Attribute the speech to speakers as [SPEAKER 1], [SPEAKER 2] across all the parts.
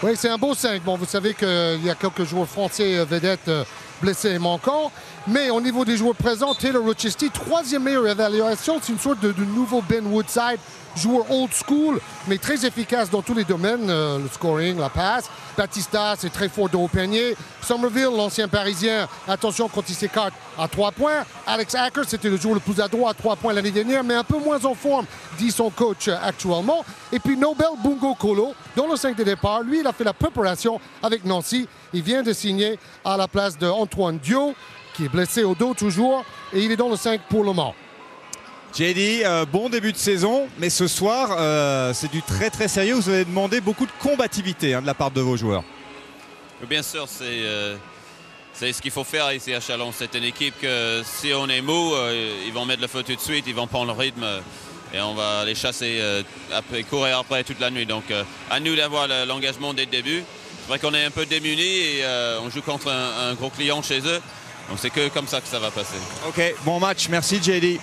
[SPEAKER 1] Oui, c'est un beau 5. Bon, vous savez qu'il y a quelques joueurs français vedettes blessés et manquants. Mais au niveau des joueurs présents, Taylor Rochesty, 3e meilleure évaluation. C'est une sorte de nouveau Ben Woodside, joueur old school, mais très efficace dans tous les domaines, le scoring, la passe. Batista, c'est très fort de haut panier. Somerville, l'ancien Parisien, attention quand il s'écarte à 3 points. Alex Acker, c'était le joueur le plus adroit à 3 points l'année dernière, mais un peu moins en forme, dit son coach actuellement. Et puis Nobel Bungo Kolo, dans le 5 de départ, lui, il a fait la préparation avec Nancy. Il vient de signer à la place d'Antoine Dio, qui est blessé au dos toujours, et il est dans le 5 pour le moment.
[SPEAKER 2] JD, bon début de saison, mais ce soir, c'est du très très sérieux. Vous avez demandé beaucoup de combativité de la part de vos joueurs.
[SPEAKER 3] Bien sûr, c'est ce qu'il faut faire ici à Chalon. C'est une équipe que si on est mou, ils vont mettre le feu tout de suite, ils vont prendre le rythme et on va les chasser, courir après toute la nuit. Donc à nous d'avoir l'engagement dès le début. C'est vrai qu'on est un peu démunis et on joue contre un gros client chez eux. Donc c'est que comme ça que ça va passer.
[SPEAKER 2] Ok, bon match, merci JD.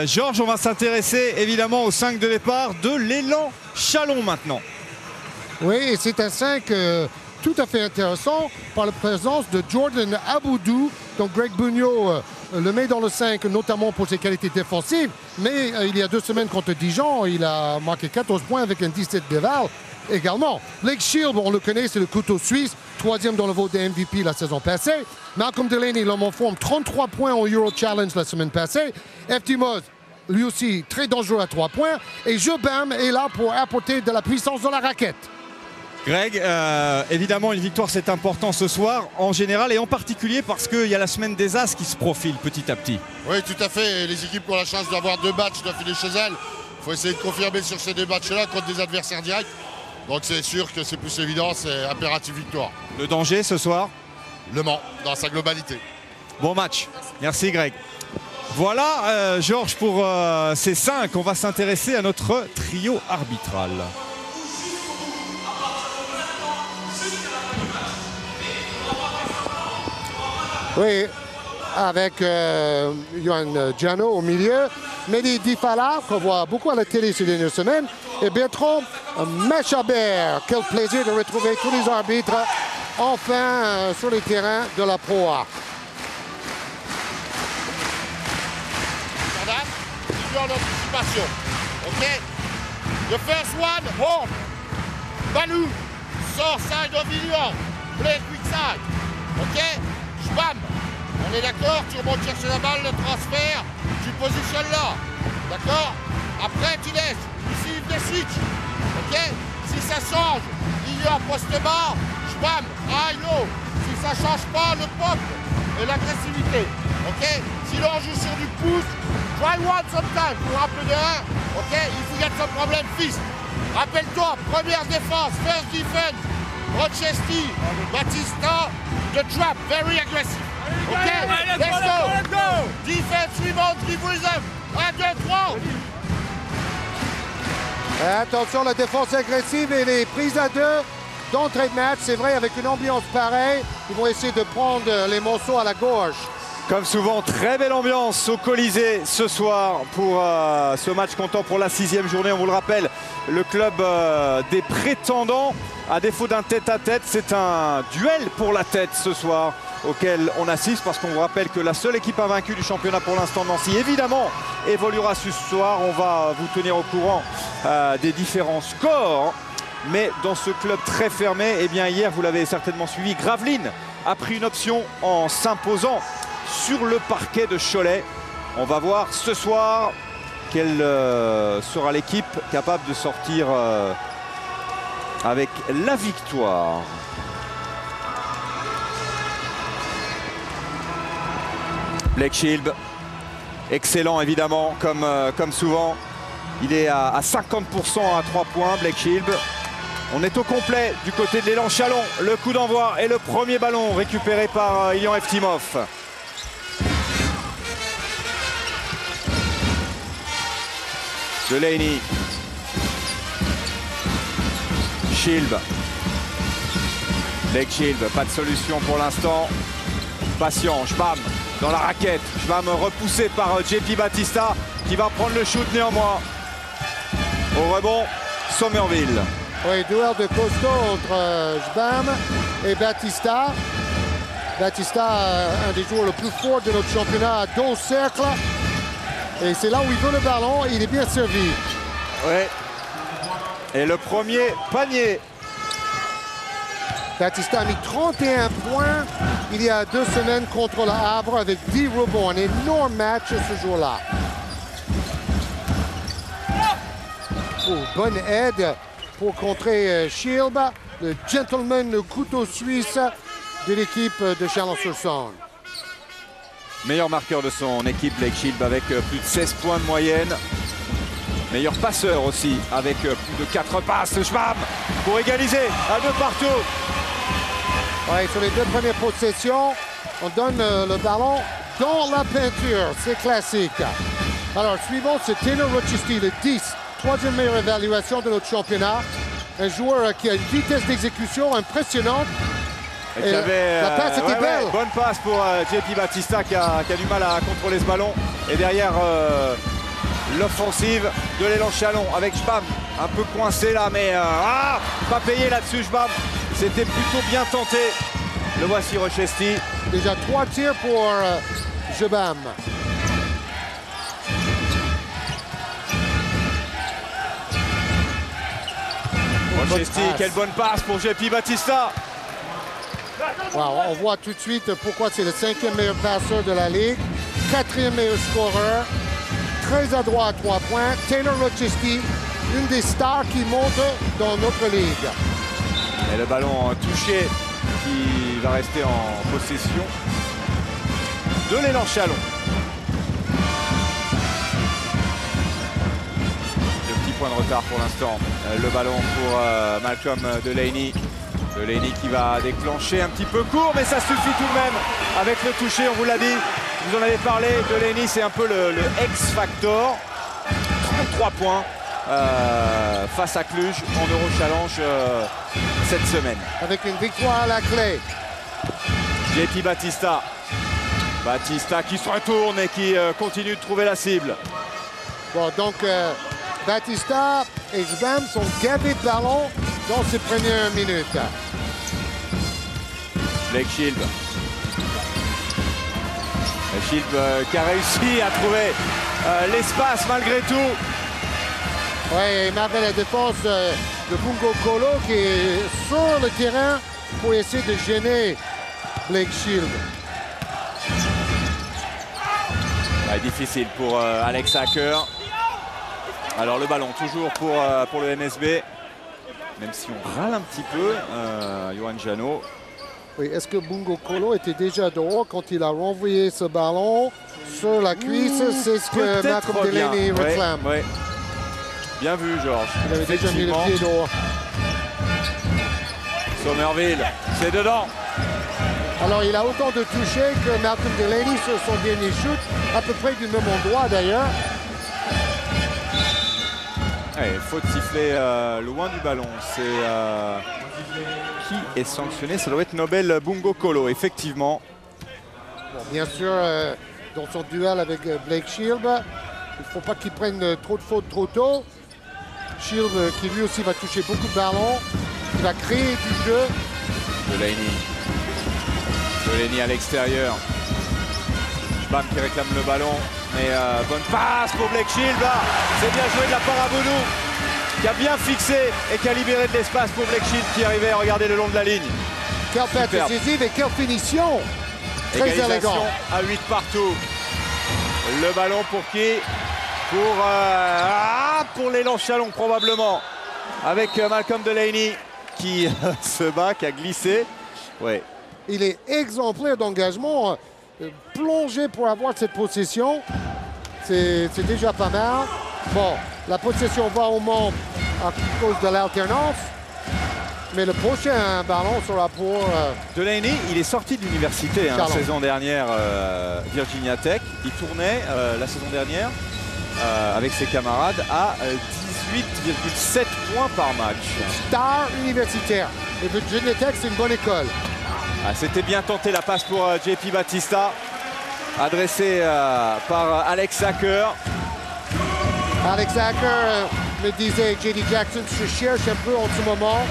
[SPEAKER 2] Georges, on va s'intéresser évidemment au 5 de départ de l'élan Chalon maintenant.
[SPEAKER 1] Oui, et c'est un 5 tout à fait intéressant par la présence de Jordan Aboudou. Donc Greg Bugno le met dans le 5, notamment pour ses qualités défensives. Mais il y a 2 semaines contre Dijon, il a marqué 14 points avec un 17 d'éval également. Blake Shield, on le connaît, c'est le couteau suisse, 3e dans le vote des MVP la saison passée. Malcolm Delaney, l'homme en forme, 33 points au Euro Challenge la semaine passée. FT Moz, lui aussi, très dangereux à 3 points. Et Jobam est là pour apporter de la puissance dans la raquette.
[SPEAKER 2] Greg, évidemment, une victoire, c'est important ce soir, en général, et en particulier parce qu'il y a la semaine des As qui se profile petit à petit.
[SPEAKER 4] Oui, tout à fait. Les équipes qui ont la chance d'avoir 2 matchs d'affilée chez elles, il faut essayer de confirmer sur ces 2 matchs-là contre des adversaires directs. Donc c'est sûr que c'est plus évident, c'est impératif victoire.
[SPEAKER 2] Le danger ce soir?
[SPEAKER 4] Le Mans, dans sa globalité.
[SPEAKER 2] Bon match. Merci Greg. Voilà, Georges, pour ces 5, on va s'intéresser à notre trio arbitral.
[SPEAKER 1] Oui, avec Yohan Djano au milieu, Mehdi Difala, qu'on voit beaucoup à la télé ces dernières semaines, et Bertrand Mechaber. Quel plaisir de retrouver tous les arbitres enfin sur les terrains de la Pro A.
[SPEAKER 4] Jordan, il est en anticipation. OK? The first one, hold. Balou, sort side of Villian. Play quick side. OK? Bam! On est d'accord, tu remontes chercher la balle, le transfert, tu positionnes là. D'accord? Après, tu laisses. Ici, des switch. OK? Si ça change, il y a poste bas, bam, high low. Si ça change pas, le pop et l'agressivité. OK? Si l'on joue sur du pouce, try one sometime pour un peu de 1. OK? Il faut get some problem fist. Rappelle-toi, première défense, first defense. Rochesty, Batista, the trap, very aggressive. OK, let's go. Defense, rebound, give rhythm. 1, 2, 3.
[SPEAKER 1] Attention, la défense agressive et les prises à 2 d'entrée de match. C'est vrai, avec une ambiance pareille, ils vont essayer de prendre les morceaux à la gorge.
[SPEAKER 2] Comme souvent, très belle ambiance au Colisée ce soir pour ce match comptant pour la 6e journée. On vous le rappelle, le club des prétendants, à défaut d'un tête-à-tête, c'est un duel pour la tête ce soir auquel on assiste, parce qu'on vous rappelle que la seule équipe invaincue du championnat pour l'instant, Nancy, évidemment, évoluera ce soir. On va vous tenir au courant des différents scores. Mais dans ce club très fermé, eh bien hier, vous l'avez certainement suivi, Gravelines a pris une option en s'imposant sur le parquet de Cholet. On va voir ce soir quelle sera l'équipe capable de sortir avec la victoire. Blake Shield, excellent évidemment, comme souvent. Il est à 50% à 3 points, Blake Shield. On est au complet du côté de l'élan Chalon. Le coup d'envoi et le premier ballon récupéré par Ilian Eftimov. Delaney. Shield. Blake Shield, pas de solution pour l'instant. Patient, Jbam dans la raquette. Jbam repoussé par JP Batista qui va prendre le shoot néanmoins. Au rebond, Somerville.
[SPEAKER 1] Oui, duel de costaud entre Jbam et Batista. Batista, un des joueurs les plus forts de notre championnat, à dos cercle. Et c'est là où il veut le ballon. Il est bien servi.
[SPEAKER 2] Oui. Et le premier panier.
[SPEAKER 1] Batista a mis 31 points il y a 2 semaines contre le Havre avec 10 rebonds. Un énorme match ce jour-là. Oh, bonne aide pour contrer Shield, le gentleman, le couteau suisse de l'équipe de Chalon-sur-Saône.
[SPEAKER 2] Meilleur marqueur de son équipe, Blake Shield, avec plus de 16 points de moyenne. Meilleur passeur aussi, avec plus de 4 passes. Schwab pour égaliser à 2 partout.
[SPEAKER 1] Ouais, sur les 2 premières possessions, on donne le ballon dans la peinture. C'est classique. Alors, suivant, c'est Taylor Rochestie, le 10. 3e meilleure évaluation de notre championnat. Un joueur qui a une vitesse d'exécution impressionnante. Et la passe était belle.
[SPEAKER 2] Bonne passe pour JP Batista qui a du mal à contrôler ce ballon. Et derrière l'offensive de l'élan Chalon avec Schbam. Un peu coincé là, mais pas payé là-dessus Schbam. C'était plutôt bien tenté. Le voici Rochestie.
[SPEAKER 1] Déjà 3 tirs pour Jbam.
[SPEAKER 2] Rochestie, quelle bonne passe pour JP Batista.
[SPEAKER 1] Wow, on voit tout de suite pourquoi c'est le 5e meilleur passeur de la Ligue, 4e meilleur scoreur, très adroit à 3 points. Taylor Rochestie, une des stars qui monte dans notre Ligue.
[SPEAKER 2] Et le ballon touché qui va rester en possession de l'élan Chalon. Point de retard pour l'instant. Le ballon pour Malcolm Delaney. Delaney qui va déclencher un petit peu court, mais ça suffit tout de même avec le toucher, on vous l'a dit. Vous en avez parlé, Delaney c'est un peu le X-Factor. 33 points face à Cluj en Euro Challenge cette semaine.
[SPEAKER 1] Avec une victoire à la clé.
[SPEAKER 2] JP Batista. Batista qui se retourne et qui continue de trouver la cible.
[SPEAKER 1] Bon, donc Batista et Jbam sont gavés de ballon dans ces premières minutes.
[SPEAKER 2] Blake Shield. Shield qui a réussi à trouver l'espace malgré tout.
[SPEAKER 1] Oui, il marque la défense de Bungo Kolo qui est sur le terrain pour essayer de gêner Blake Shield.
[SPEAKER 2] Difficile pour Alex Hacker. Alors le ballon toujours pour le MSB. Même si on râle un petit peu, Johan Janot.
[SPEAKER 1] Oui, est-ce que Bungo Kolo était déjà dehors quand il a renvoyé ce ballon sur la cuisse? C'est ce que Malcolm Delaney réclame.
[SPEAKER 2] Ouais. Bien vu, Georges.
[SPEAKER 1] Il avait déjà mis le pied dehors.
[SPEAKER 2] Somerville, c'est dedans.
[SPEAKER 1] Alors, il a autant de touchés que Malcolm Delaney sur son dernier shoot, à peu près du même endroit d'ailleurs.
[SPEAKER 2] Faute sifflée loin du ballon. C'est qui est sanctionné? Ça doit être Nobel Bungo Kolo, effectivement.
[SPEAKER 1] Bon, bien sûr, dans son duel avec Blake Shield, il ne faut pas qu'il prenne trop de fautes trop tôt. Shield qui lui aussi va toucher beaucoup de ballons. Il va créer du jeu.
[SPEAKER 2] Delaney à l'extérieur. Schbam qui réclame le ballon. Mais bonne passe pour Blake Shield. C'est bien joué de la part à Bounou, qui a bien fixé et qui a libéré de l'espace pour Blake Shield qui arrivait à regarder le long de la ligne.
[SPEAKER 1] Quelle passe décisive et quelle finition. Très élégant.
[SPEAKER 2] À 8 partout. Le ballon pour qui? Pour l'élan Chalon probablement. Avec Malcolm Delaney qui se bat, qui a glissé. Ouais.
[SPEAKER 1] Il est exemplaire d'engagement. Plongé pour avoir cette possession, c'est déjà pas mal. Bon, la possession va au monde à cause de l'alternance, mais le prochain ballon sera pour
[SPEAKER 2] Delaney. Il est sorti de l'université la saison dernière, Virginia Tech. Il tournait la saison dernière avec ses camarades à 18,7 points par match.
[SPEAKER 1] Star universitaire. Et Virginia Tech, c'est une bonne école.
[SPEAKER 2] C'était bien tenté la passe pour JP Batista, adressée par Alex Hacker.
[SPEAKER 1] Alex Acker me disait, J.D. Jackson se cherche un peu en ce moment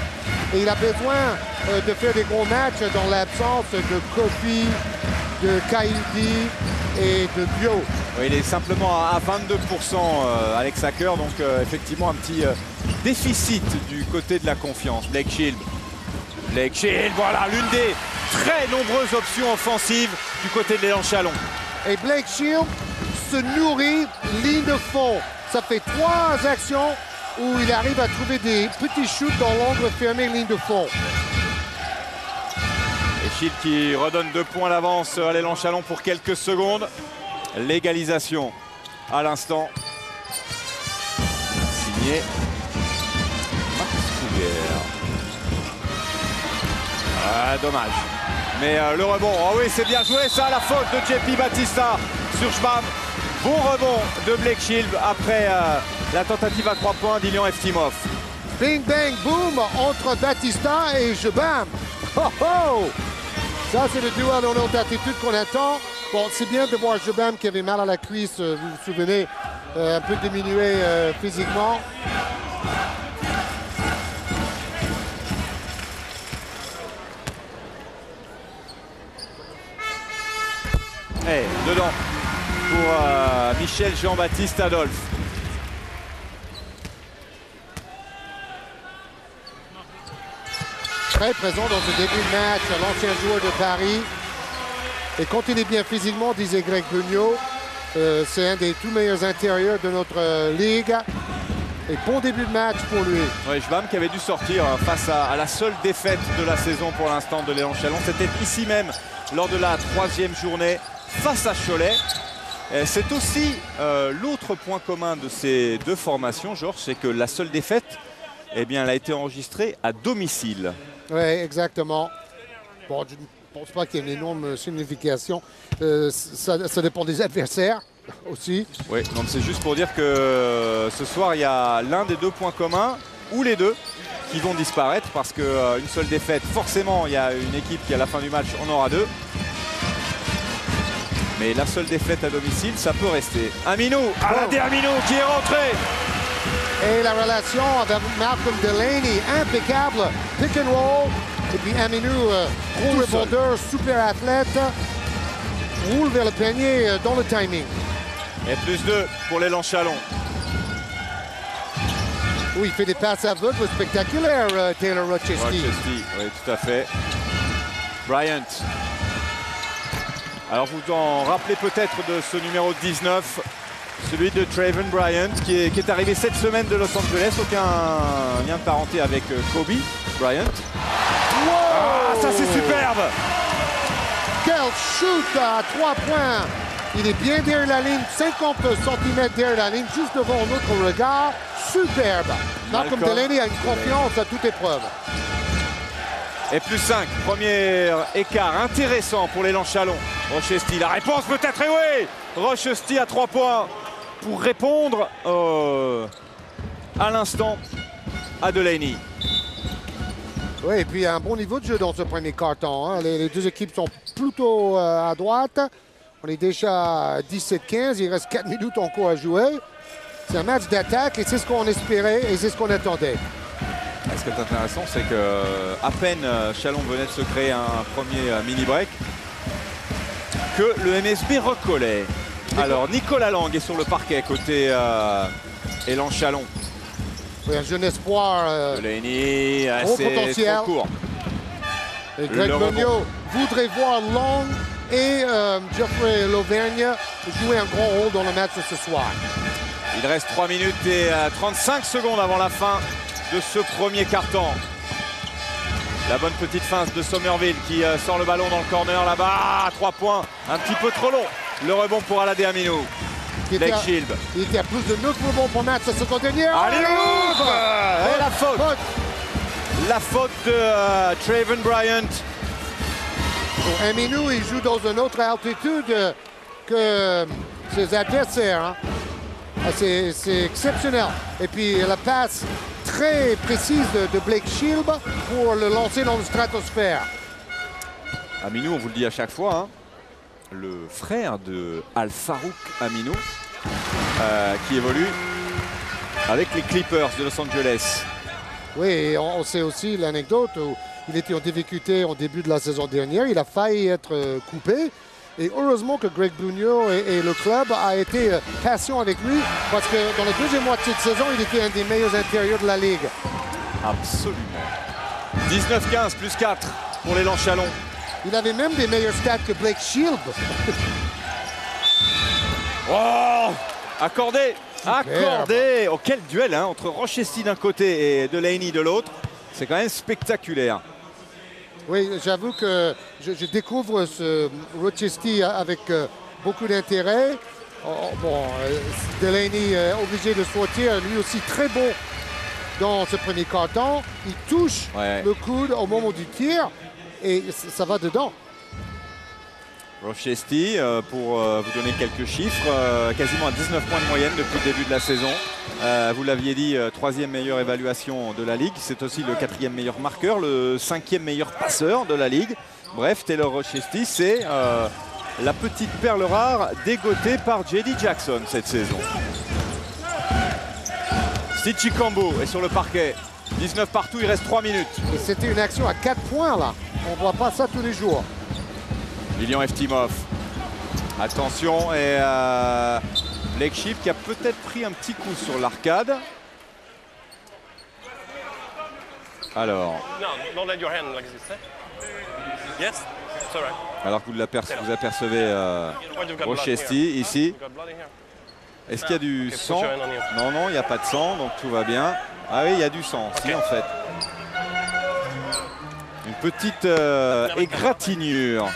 [SPEAKER 1] et il a besoin de faire des gros matchs dans l'absence de Kofi, de Kaidi et de Bio.
[SPEAKER 2] Oui, il est simplement à 22%, Alex Acker, donc effectivement un petit déficit du côté de la confiance. Blake Shield. Blake Shield, voilà l'une des très nombreuses options offensives du côté de l'élan Chalon.
[SPEAKER 1] Et Blake Shield se nourrit ligne de fond. Ça fait 3 actions où il arrive à trouver des petits shoots dans l'angle fermé ligne de fond.
[SPEAKER 2] Et Shield qui redonne 2 points d'avance à l'élan Chalon pour quelques secondes. L'égalisation à l'instant. Signé Marcus Kruger. Ah, dommage. Mais le rebond, oh oui, c'est bien joué ça, la faute de JP Batista sur Schbam. Bon rebond de Blake Shield après la tentative à 3 points d'Ilian Eftimov.
[SPEAKER 1] Bing, bang, boom entre Batista et Jebam. Oh, oh! Ça, c'est le duel en haute altitude qu'on attend. Bon, c'est bien de voir Jebam qui avait mal à la cuisse, vous vous souvenez, un peu diminué physiquement.
[SPEAKER 2] Et dedans pour Michel Jean-Baptiste Adolphe.
[SPEAKER 1] Très présent dans ce début de match, l'ancien joueur de Paris. Et quand il est bien physiquement, disait Greg Beugnot, c'est un des tout meilleurs intérieurs de notre ligue. Et bon début de match pour lui.
[SPEAKER 2] Oui, Schbam qui avait dû sortir face à la seule défaite de la saison pour l'instant de l'élan Chalon. C'était ici même lors de la 3e journée face à Cholet. C'est aussi l'autre point commun de ces deux formations, Georges, c'est que la seule défaite, eh bien, elle a été enregistrée à domicile.
[SPEAKER 1] Oui, exactement. Bon, je ne pense pas qu'il y ait une énorme signification. Ça dépend des adversaires aussi.
[SPEAKER 2] Oui, donc c'est juste pour dire que ce soir, il y a l'un des deux points communs, ou les deux, qui vont disparaître parce qu'une seule défaite, forcément, il y a une équipe qui, à la fin du match, en aura 2. Mais la seule défaite à domicile, ça peut rester. Aminou, Aladé Aminou qui est rentré.
[SPEAKER 1] Et la relation avec Malcolm Delaney, impeccable. Pick and roll. Et puis Aminou, gros rebondeur, super athlète. Roule vers le panier dans le timing.
[SPEAKER 2] Et plus 2 pour l'élan Chalon.
[SPEAKER 1] Oui, il fait des passes aveugles spectaculaires, Taylor Rochesky.
[SPEAKER 2] Rochesky, oui, tout à fait. Bryant. Alors vous en rappelez peut-être de ce numéro 19, celui de Traven Bryant, qui est arrivé cette semaine de Los Angeles. Aucun lien de parenté avec Kobe Bryant.
[SPEAKER 1] Wow!
[SPEAKER 2] Ah, ça c'est superbe!
[SPEAKER 1] Quel shoot à 3 points! Il est bien derrière la ligne, 50 cm derrière la ligne, juste devant notre regard. Superbe! Malcolm Delaney a une confiance à toute épreuve.
[SPEAKER 2] Et plus 5, premier écart intéressant pour l'élan Chalon. Rochesty, la réponse peut-être, et oui! Rochesty à 3 points pour répondre à l'instant à Delaney.
[SPEAKER 1] Oui, et puis un bon niveau de jeu dans ce premier quart-temps. Hein. Les deux équipes sont plutôt à droite. On est déjà à 17-15, il reste 4 minutes encore à jouer. C'est un match d'attaque et c'est ce qu'on espérait et c'est ce qu'on attendait.
[SPEAKER 2] Ce qui est intéressant, c'est que à peine Chalon venait de se créer un premier mini-break que le MSB recollait. Alors Nicolas Lang est sur le parquet côté élan Chalon.
[SPEAKER 1] Oui, un jeune espoir.
[SPEAKER 2] Delaney,
[SPEAKER 1] gros
[SPEAKER 2] c'est
[SPEAKER 1] potentiel.
[SPEAKER 2] trop court.
[SPEAKER 1] Et Greg Beugnot voudrait voir Long et Geoffrey Lauvergne jouer un grand rôle dans le match de ce soir.
[SPEAKER 2] Il reste 3 minutes et 35 secondes avant la fin de ce premier quart-temps. La bonne petite feinte de Somerville qui sort le ballon dans le corner là-bas. 3 points, un petit peu trop long. Le rebond pour Aladé Aminou. Blake Shield.
[SPEAKER 1] Il était à plus de 9 rebonds pour match cette seconde dernière.
[SPEAKER 2] Allez, et la faute. La faute de Traven Bryant.
[SPEAKER 1] Aminou, il joue dans une autre altitude que ses adversaires. Hein. C'est exceptionnel. Et puis la passe très précise de Blake Shield pour le lancer dans le stratosphère.
[SPEAKER 2] Aminou, on vous le dit à chaque fois, hein, le frère de Al Farouk Aminou, qui évolue avec les Clippers de Los Angeles.
[SPEAKER 1] Oui, et on sait aussi l'anecdote où il était en difficulté au début de la saison dernière. Il a failli être coupé. Et heureusement que Greg Bugno et le club a été patient avec lui parce que dans la deuxième moitié de saison, il était un des meilleurs intérieurs de la Ligue.
[SPEAKER 2] Absolument. 19-15 plus 4 pour l'élan Chalon.
[SPEAKER 1] Il avait même des meilleurs stats que Blake Shield.
[SPEAKER 2] Oh, accordé, accordé. Oh, quel duel hein, entre Rochestie d'un côté et Delaney de l'autre. C'est quand même spectaculaire.
[SPEAKER 1] Oui, j'avoue que je découvre ce Rochestie avec beaucoup d'intérêt. Delaney obligé de sortir, lui aussi très bon dans ce premier quart-temps. Il touche le coude au moment du tir et ça va dedans.
[SPEAKER 2] Rochestie, pour vous donner quelques chiffres, quasiment à 19 points de moyenne depuis le début de la saison. Vous l'aviez dit, 3e meilleure évaluation de la Ligue. C'est aussi le 4e meilleur marqueur, le 5e meilleur passeur de la Ligue. Bref, Taylor Rochestie, c'est la petite perle rare dégotée par J.D. Jackson cette saison. Steve Chikambo est sur le parquet. 19 partout, il reste 3 minutes.
[SPEAKER 1] Et c'était une action à 4 points là. On ne voit pas ça tous les jours.
[SPEAKER 2] William Eftimov. Attention, et Blake Shield qui a peut-être pris un petit coup sur l'arcade. Alors. Alors que vous apercevez Rochestie ici. Est-ce qu'il y a du sang? Non, non, il n'y a pas de sang, donc tout va bien. Ah oui, il y a du sang, si en fait. Une petite égratignure.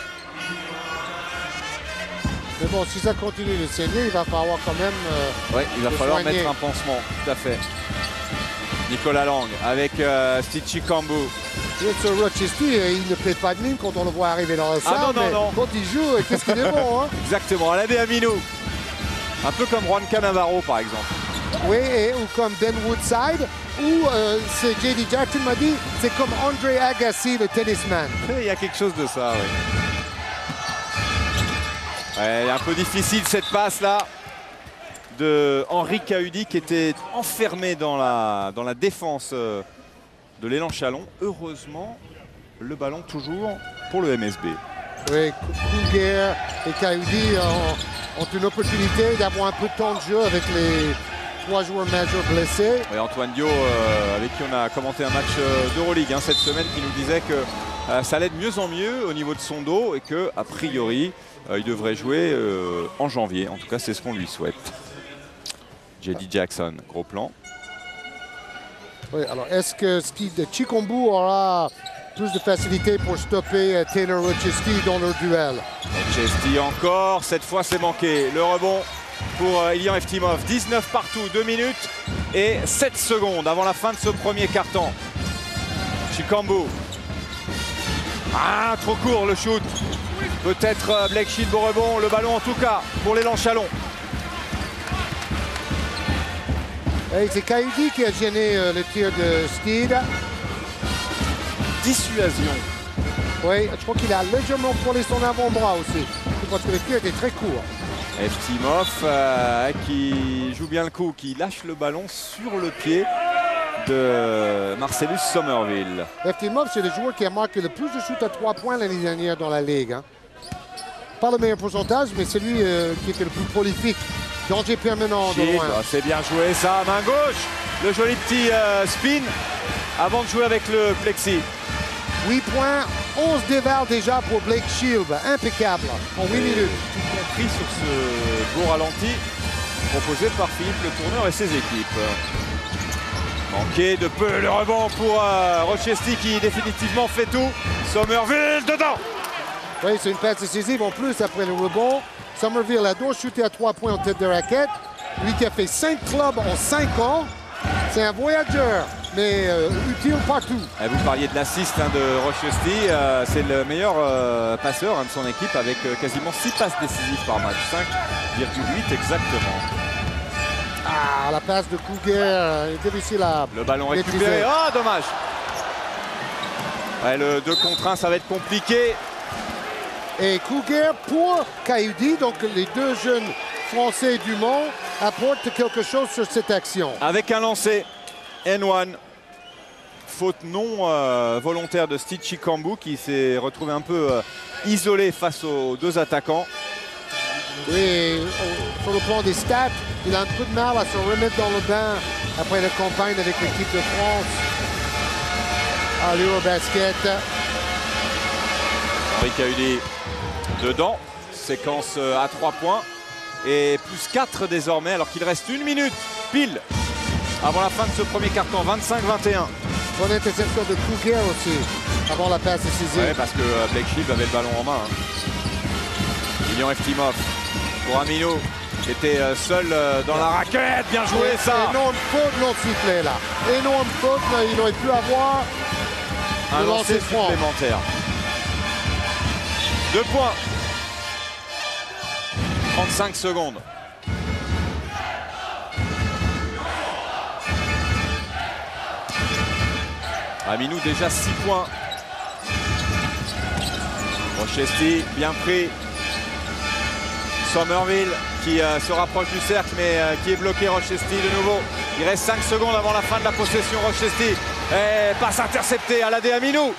[SPEAKER 1] Mais bon, si ça continue de saigner, il va falloir quand même.
[SPEAKER 2] Oui, il va falloir mettre un pansement, tout à fait. Nicolas Lang avec Steve Chikambo.
[SPEAKER 1] Ce Rochestie, il ne fait pas de mine quand on le voit arriver dans la salle.
[SPEAKER 2] Ah non, non, non.
[SPEAKER 1] Quand il joue, qu'est-ce qu'il est bon, hein?
[SPEAKER 2] Exactement, à la Amino. Un peu comme Juan Cannavaro, par exemple.
[SPEAKER 1] Oui, ou comme Ben Woodside, ou c'est J.D. Jackson m'a dit, c'est comme Andre Agassi, le tennisman.
[SPEAKER 2] Il y a quelque chose de ça, oui. Ouais, un peu difficile cette passe-là de Henri Cahudi qui était enfermé dans la défense de l'élan Chalon. Heureusement, le ballon toujours pour le MSB.
[SPEAKER 1] Oui, Couguer et Cahudi ont une opportunité d'avoir un peu de temps de jeu avec les 3 joueurs majeurs blessés.
[SPEAKER 2] Oui, Antoine Dio, avec qui on a commenté un match d'Euroleague cette semaine, qui nous disait que ça allait de mieux en mieux au niveau de son dos et que a priori, il devrait jouer en janvier. En tout cas, c'est ce qu'on lui souhaite. J.D. Jackson, gros plan.
[SPEAKER 1] Oui, alors est-ce que Steve Chikambo aura plus de facilité pour stopper Taylor Rochestie dans leur duel?
[SPEAKER 2] Rochestie encore, cette fois c'est manqué. Le rebond pour Ilyan Eftimov. 19 partout, 2 minutes et 7 secondes avant la fin de ce premier quart-temps. Chikambo. Ah, trop court le shoot. Peut-être Blake Shield au rebond, le ballon en tout cas pour l'élan Chalon.
[SPEAKER 1] C'est Cahudi qui a gêné le tir de Steed.
[SPEAKER 2] Dissuasion.
[SPEAKER 1] Oui, je crois qu'il a légèrement frôlé son avant-bras aussi. Parce que le tir était très court.
[SPEAKER 2] Eftimov qui joue bien le coup, qui lâche le ballon sur le pied de Marcellus Somerville.
[SPEAKER 1] Eftimov, c'est le joueur qui a marqué le plus de shoots à 3 points l'année dernière dans la Ligue. Hein. Pas le meilleur pourcentage, mais celui qui était le plus prolifique. Danger permanent de loin.
[SPEAKER 2] C'est bien joué ça, main gauche. Le joli petit spin avant de jouer avec le plexi.
[SPEAKER 1] 8 points, 11 dévals déjà pour Blake Shield. Impeccable en 8 minutes.
[SPEAKER 2] Tout compris sur ce beau ralenti proposé par Philippe Le Tourneur et ses équipes. Manqué de peu le rebond pour Rochestie qui définitivement fait tout. Somerville dedans.
[SPEAKER 1] Oui, c'est une passe décisive en plus après le rebond. Somerville adore shooter à 3 points en tête de raquette. Lui qui a fait 5 clubs en 5 ans. C'est un voyageur, mais utile partout.
[SPEAKER 2] Et vous parliez de l'assist de Rochestie. C'est le meilleur passeur de son équipe avec quasiment 6 passes décisives par match. 5,8 exactement.
[SPEAKER 1] Ah, la passe de Couguer est difficile à
[SPEAKER 2] le ballon récupéré. Ah, dommage. Ouais, le 2 contre 1, ça va être compliqué.
[SPEAKER 1] Et Couguer pour Cahudi, donc les 2 jeunes Français du Mans apporte quelque chose sur cette action.
[SPEAKER 2] Avec un lancer, N1. Faute non volontaire de Steve Chikambu qui s'est retrouvé un peu isolé face aux deux attaquants.
[SPEAKER 1] Oui, sur le plan des stats, il a un peu de mal à se remettre dans le bain après la campagne avec l'équipe de France à l'Eurobasket.
[SPEAKER 2] Henri Cahuli dedans, séquence à 3 points et plus 4 désormais alors qu'il reste 1 minute pile avant la fin de ce premier carton, 25-21.
[SPEAKER 1] Bonne interception de Kruger aussi, avant la passe décisive.
[SPEAKER 2] Oui, parce que Blake Shield avait le ballon en main. Ilian Eftimov pour Amino, qui était seul dans la raquette. Bien joué, ça.
[SPEAKER 1] Énorme faute non sifflée là. Énorme faute, mais il aurait pu avoir
[SPEAKER 2] un lancer supplémentaire. 2 points. 35 secondes. Aminou déjà 6 points. Rochester bien pris. Somerville qui se rapproche du cercle mais qui est bloqué. Rochester de nouveau. Il reste 5 secondes avant la fin de la possession. Rochester. Et passe interceptée à l'AD Aminou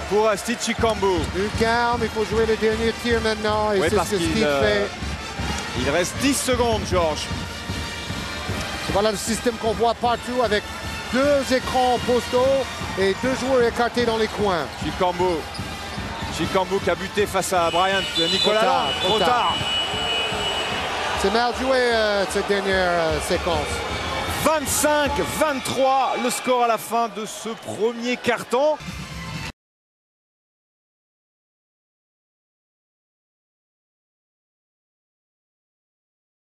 [SPEAKER 2] pour Steve Chikambu.
[SPEAKER 1] Du calme, il faut jouer les derniers tirs maintenant. Et
[SPEAKER 2] oui,
[SPEAKER 1] c'est ce que Steve fait.
[SPEAKER 2] Il reste 10 secondes, Georges.
[SPEAKER 1] Voilà le système qu'on voit partout avec 2 écrans postaux et 2 joueurs écartés dans les coins.
[SPEAKER 2] Chikambu qui a buté face à Bryant. Nicolas, trop tard.
[SPEAKER 1] C'est mal joué cette dernière séquence.
[SPEAKER 2] 25-23 le score à la fin de ce premier carton.